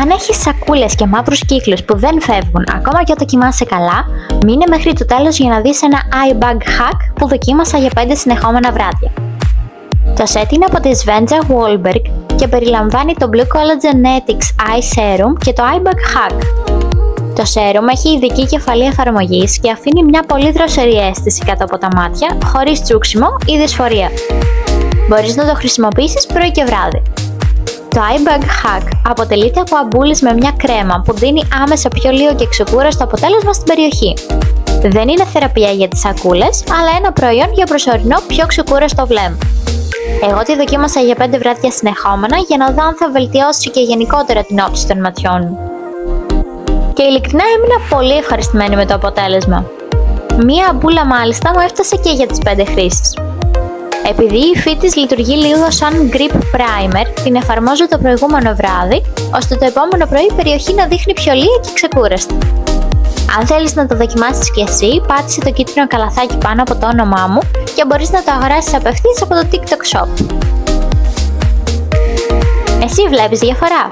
Αν έχεις σακούλες και μαύρους κύκλους που δεν φεύγουν ακόμα και όταν κοιμάσαι καλά, μείνε μέχρι το τέλος για να δεις ένα eye bag hack που δοκίμασα για 5 συνεχόμενα βράδια. Το set είναι από τη Svenja Wahlberg και περιλαμβάνει το Blue Collagen Genetics Eye Serum και το eye bag hack. Το serum έχει ειδική κεφαλή εφαρμογής και αφήνει μια πολύ δροσερή αίσθηση κάτω από τα μάτια, χωρίς τσούξιμο ή δυσφορία. Μπορείς να το χρησιμοποιήσεις πρωί και βράδυ. Το eye bag hack αποτελείται από αμπούλες με μια κρέμα που δίνει άμεσα πιο λίγο και ξεκούραστο αποτέλεσμα στην περιοχή. Δεν είναι θεραπεία για τις σακούλες, αλλά ένα προϊόν για προσωρινό πιο ξεκούραστο βλέμμα. Εγώ τη δοκίμασα για 5 βράδια συνεχόμενα για να δω αν θα βελτιώσει και γενικότερα την όψη των ματιών μου. Και ειλικρινά έμεινα πολύ ευχαριστημένη με το αποτέλεσμα. Μία αμπούλα μάλιστα μου έφτασε και για τις 5 χρήσεις. Επειδή η υφή της λειτουργεί λίγο σαν grip primer, την εφαρμόζω το προηγούμενο βράδυ, ώστε το επόμενο πρωί η περιοχή να δείχνει πιο λίγα και ξεκούραστη. Αν θέλεις να το δοκιμάσεις κι εσύ, πάτησε το κίτρινο καλαθάκι πάνω από το όνομά μου και μπορείς να το αγοράσεις απευθείας από το TikTok Shop. Εσύ βλέπεις διαφορά?